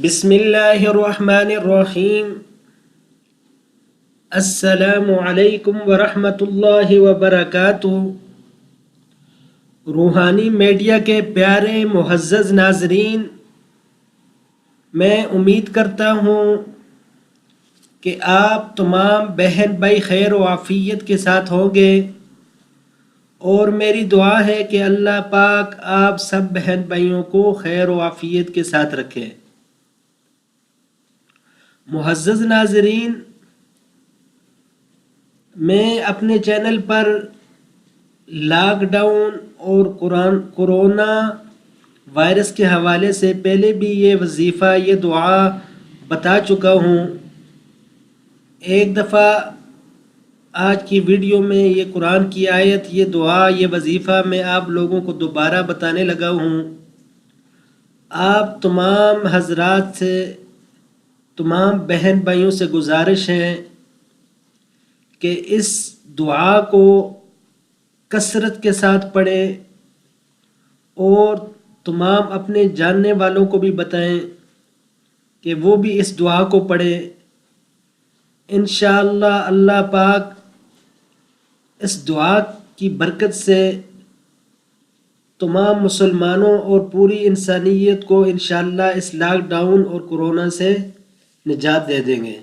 بسم اللہ الرحمن الرحیم۔ السلام علیکم ورحمۃ اللہ وبرکاتہ۔ روحانی میڈیا کے پیارے معزز ناظرین، میں امید کرتا ہوں کہ آپ تمام بہن بھائی خیر و عافیت کے ساتھ ہوں گے، اور میری دعا ہے کہ اللہ پاک آپ سب بہن بھائیوں کو خیر و عافیت کے ساتھ رکھے۔ معزز ناظرین، میں اپنے چینل پر لاک ڈاؤن اور کورونا وائرس کے حوالے سے پہلے بھی یہ وظیفہ، یہ دعا بتا چکا ہوں۔ ایک دفعہ آج کی ویڈیو میں یہ قرآن کی آیت، یہ دعا، یہ وظیفہ میں آپ لوگوں کو دوبارہ بتانے لگا ہوں۔ آپ تمام حضرات سے، تمام بہن بھائیوں سے گزارش ہے کہ اس دعا کو کثرت کے ساتھ پڑھیں، اور تمام اپنے جاننے والوں کو بھی بتائیں کہ وہ بھی اس دعا کو پڑھیں۔ انشاءاللہ اللہ پاک اس دعا کی برکت سے تمام مسلمانوں اور پوری انسانیت کو انشاءاللہ اس لاک ڈاؤن اور کورونا سے نجات دے دیں گے۔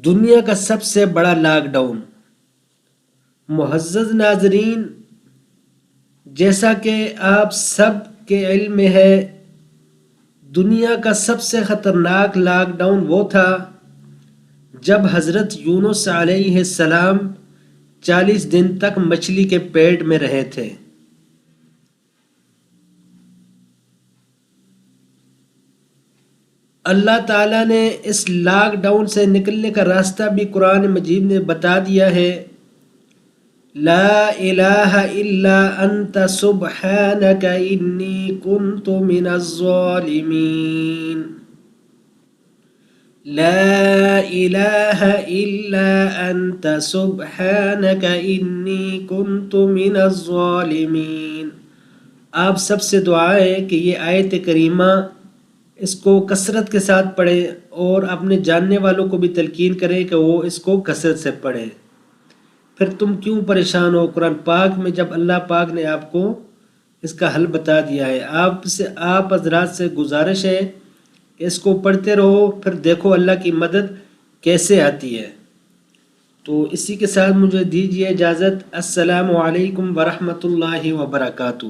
دنیا کا سب سے بڑا لاک ڈاؤن، معزز ناظرین، جیسا کہ آپ سب کے علم میں ہے، دنیا کا سب سے خطرناک لاک ڈاؤن وہ تھا جب حضرت یونس علیہ السلام 40 دن تک مچھلی کے پیٹ میں رہے تھے۔ اللہ تعالیٰ نے اس لاک ڈاؤن سے نکلنے کا راستہ بھی قرآن مجید میں بتا دیا ہے۔ لا الہ الا انت سبحانک انی کنت من الظالمین۔ لا الہ الا انت سبحانک انی کنت من الظالمین۔ آپ سب سے دعا ہے کہ یہ آیت کریمہ اس کو کثرت کے ساتھ پڑھیں، اور اپنے جاننے والوں کو بھی تلقین کریں کہ وہ اس کو کثرت سے پڑھیں۔ پھر تم کیوں پریشان ہو؟ قرآن پاک میں جب اللہ پاک نے آپ کو اس کا حل بتا دیا ہے۔ آپ حضرات سے گزارش ہے کہ اس کو پڑھتے رہو، پھر دیکھو اللہ کی مدد کیسے آتی ہے۔ تو اسی کے ساتھ مجھے دیجیے اجازت۔ السلام علیکم ورحمۃ اللہ وبرکاتہ۔